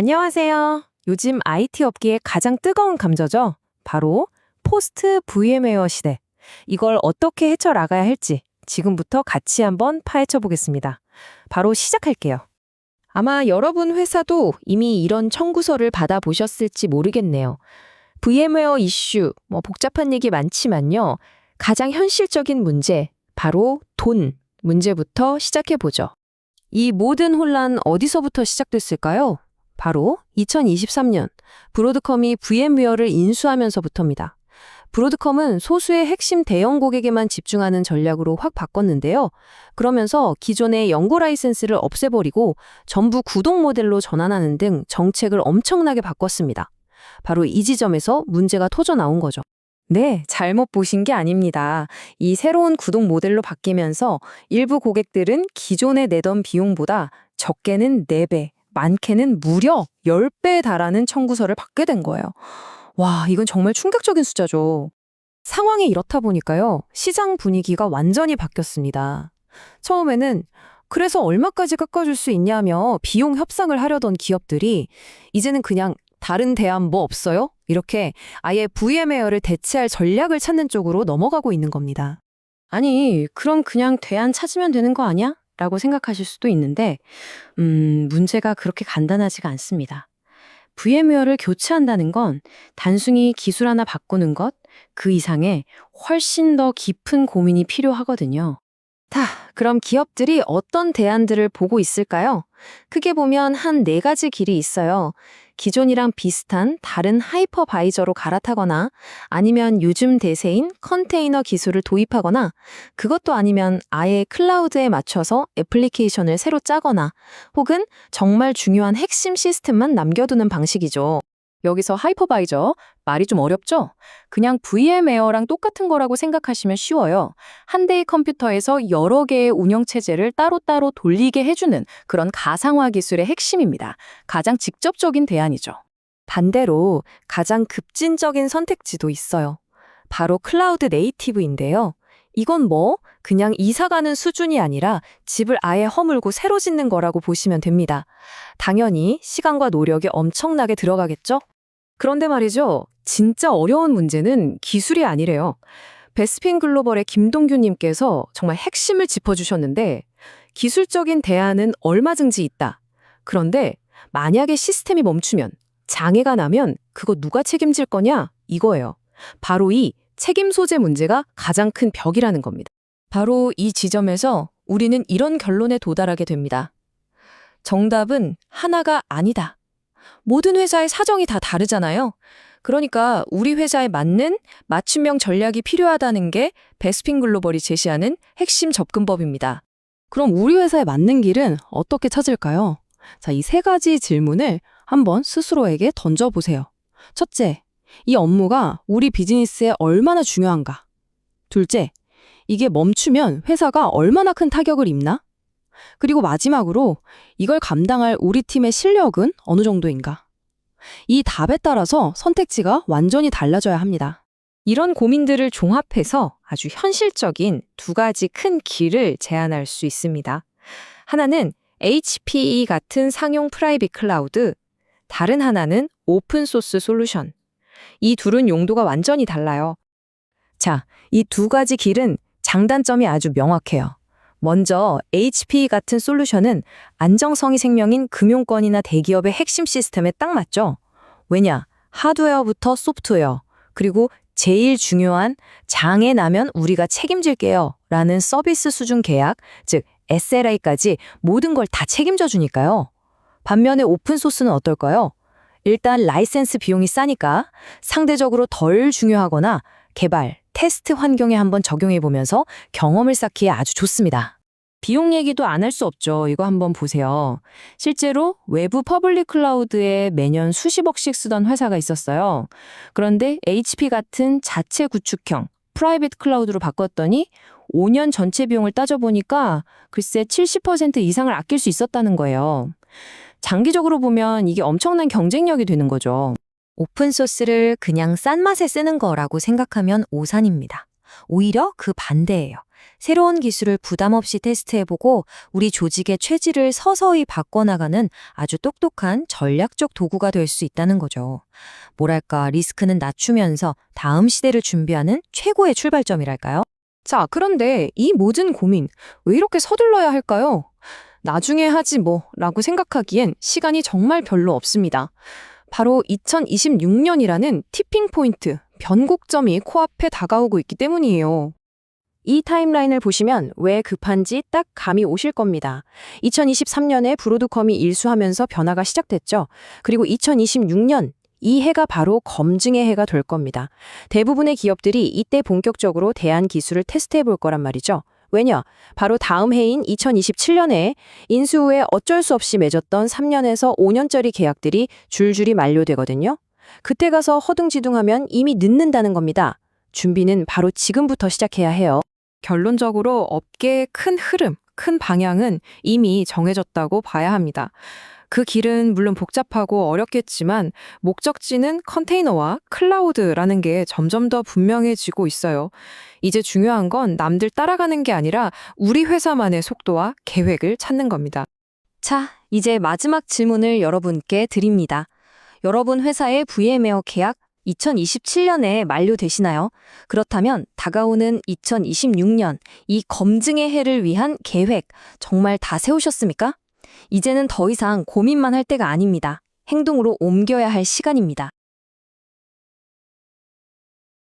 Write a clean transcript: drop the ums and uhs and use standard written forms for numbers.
안녕하세요. 요즘 IT 업계의 가장 뜨거운 감자죠? 바로 포스트 VM웨어 시대. 이걸 어떻게 헤쳐나가야 할지 지금부터 같이 한번 파헤쳐 보겠습니다. 바로 시작할게요. 아마 여러분 회사도 이미 이런 청구서를 받아보셨을지 모르겠네요. VM웨어 이슈, 복잡한 얘기 많지만요. 가장 현실적인 문제, 바로 돈 문제부터 시작해 보죠. 이 모든 혼란 어디서부터 시작됐을까요? 바로 2023년 브로드컴이 VM웨어를 인수하면서부터입니다. 브로드컴은 소수의 핵심 대형 고객에만 집중하는 전략으로 확 바꿨는데요. 그러면서 기존의 연구 라이센스를 없애버리고 전부 구독 모델로 전환하는 등 정책을 엄청나게 바꿨습니다. 바로 이 지점에서 문제가 터져 나온 거죠. 네, 잘못 보신 게 아닙니다. 이 새로운 구독 모델로 바뀌면서 일부 고객들은 기존에 내던 비용보다 적게는 4배, 많게는 무려 10배에 달하는 청구서를 받게 된 거예요. 와, 이건 정말 충격적인 숫자죠. 상황이 이렇다 보니까요, 시장 분위기가 완전히 바뀌었습니다. 처음에는 그래서 얼마까지 깎아줄 수 있냐며 비용 협상을 하려던 기업들이 이제는 그냥 다른 대안 뭐 없어요? 이렇게 아예 VM웨어를 대체할 전략을 찾는 쪽으로 넘어가고 있는 겁니다. 아니, 그럼 그냥 대안 찾으면 되는 거 아니야? 라고 생각하실 수도 있는데 문제가 그렇게 간단하지가 않습니다. VM웨어를 교체한다는 건 단순히 기술 하나 바꾸는 것, 그 이상의 훨씬 더 깊은 고민이 필요하거든요. 자, 그럼 기업들이 어떤 대안들을 보고 있을까요? 크게 보면 한 4가지 길이 있어요. 기존이랑 비슷한 다른 하이퍼바이저로 갈아타거나 아니면 요즘 대세인 컨테이너 기술을 도입하거나 그것도 아니면 아예 클라우드에 맞춰서 애플리케이션을 새로 짜거나 혹은 정말 중요한 핵심 시스템만 남겨두는 방식이죠. 여기서 하이퍼바이저, 말이 좀 어렵죠? 그냥 VM웨어랑 똑같은 거라고 생각하시면 쉬워요. 한 대의 컴퓨터에서 여러 개의 운영체제를 따로따로 돌리게 해주는 그런 가상화 기술의 핵심입니다. 가장 직접적인 대안이죠. 반대로 가장 급진적인 선택지도 있어요. 바로 클라우드 네이티브인데요. 이건 그냥 이사 가는 수준이 아니라 집을 아예 허물고 새로 짓는 거라고 보시면 됩니다. 당연히 시간과 노력이 엄청나게 들어가겠죠? 그런데 말이죠. 진짜 어려운 문제는 기술이 아니래요. 베스핀 글로벌의 김동규님께서 정말 핵심을 짚어주셨는데 기술적인 대안은 얼마든지 있다. 그런데 만약에 시스템이 멈추면, 장애가 나면 그거 누가 책임질 거냐? 이거예요. 바로 이 책임 소재 문제가 가장 큰 벽이라는 겁니다. 바로 이 지점에서 우리는 이런 결론에 도달하게 됩니다. 정답은 하나가 아니다. 모든 회사의 사정이 다 다르잖아요. 그러니까 우리 회사에 맞는 맞춤형 전략이 필요하다는 게 베스핀 글로벌이 제시하는 핵심 접근법입니다. 그럼 우리 회사에 맞는 길은 어떻게 찾을까요? 자, 이 3가지 질문을 한번 스스로에게 던져보세요. 첫째, 이 업무가 우리 비즈니스에 얼마나 중요한가? 둘째, 이게 멈추면 회사가 얼마나 큰 타격을 입나? 그리고 마지막으로 이걸 감당할 우리 팀의 실력은 어느 정도인가? 이 답에 따라서 선택지가 완전히 달라져야 합니다. 이런 고민들을 종합해서 아주 현실적인 2가지 큰 길을 제안할 수 있습니다. 하나는 HPE 같은 상용 프라이빗 클라우드, 다른 하나는 오픈소스 솔루션. 이 둘은 용도가 완전히 달라요. 자, 이 2가지 길은 장단점이 아주 명확해요. 먼저 HPE 같은 솔루션은 안정성이 생명인 금융권이나 대기업의 핵심 시스템에 딱 맞죠. 왜냐? 하드웨어부터 소프트웨어, 그리고 제일 중요한 장애 나면 우리가 책임질게요 라는 서비스 수준 계약, 즉 SLA까지 모든 걸 다 책임져 주니까요. 반면에 오픈소스는 어떨까요? 일단 라이센스 비용이 싸니까 상대적으로 덜 중요하거나 개발, 테스트 환경에 한번 적용해보면서 경험을 쌓기에 아주 좋습니다. 비용 얘기도 안 할 수 없죠. 이거 한번 보세요. 실제로 외부 퍼블릭 클라우드에 매년 수십억씩 쓰던 회사가 있었어요. 그런데 HP 같은 자체 구축형 프라이빗 클라우드로 바꿨더니 5년 전체 비용을 따져보니까 글쎄 70% 이상을 아낄 수 있었다는 거예요. 장기적으로 보면 이게 엄청난 경쟁력이 되는 거죠. 오픈소스를 그냥 싼 맛에 쓰는 거라고 생각하면 오산입니다. 오히려 그 반대예요. 새로운 기술을 부담 없이 테스트해보고 우리 조직의 체질을 서서히 바꿔나가는 아주 똑똑한 전략적 도구가 될 수 있다는 거죠. 뭐랄까, 리스크는 낮추면서 다음 시대를 준비하는 최고의 출발점이랄까요? 자, 그런데 이 모든 고민, 왜 이렇게 서둘러야 할까요? 나중에 하지 뭐, 라고 생각하기엔 시간이 정말 별로 없습니다. 바로 2026년이라는 티핑 포인트, 변곡점이 코앞에 다가오고 있기 때문이에요. 이 타임라인을 보시면 왜 급한지 딱 감이 오실 겁니다. 2023년에 브로드컴이 일수하면서 변화가 시작됐죠. 그리고 2026년, 이 해가 바로 검증의 해가 될 겁니다. 대부분의 기업들이 이때 본격적으로 대안 기술을 테스트해 볼 거란 말이죠. 왜냐? 바로 다음 해인 2027년에 인수 후에 어쩔 수 없이 맺었던 3년에서 5년짜리 계약들이 줄줄이 만료되거든요. 그때 가서 허둥지둥하면 이미 늦는다는 겁니다. 준비는 바로 지금부터 시작해야 해요. 결론적으로 업계의 큰 흐름, 큰 방향은 이미 정해졌다고 봐야 합니다. 그 길은 물론 복잡하고 어렵겠지만 목적지는 컨테이너와 클라우드라는 게 점점 더 분명해지고 있어요. 이제 중요한 건 남들 따라가는 게 아니라 우리 회사만의 속도와 계획을 찾는 겁니다. 자, 이제 마지막 질문을 여러분께 드립니다. 여러분 회사의 VM웨어 계약 2027년에 만료되시나요? 그렇다면 다가오는 2026년 이 검증의 해를 위한 계획 정말 다 세우셨습니까? 이제는 더 이상 고민만 할 때가 아닙니다. 행동으로 옮겨야 할 시간입니다.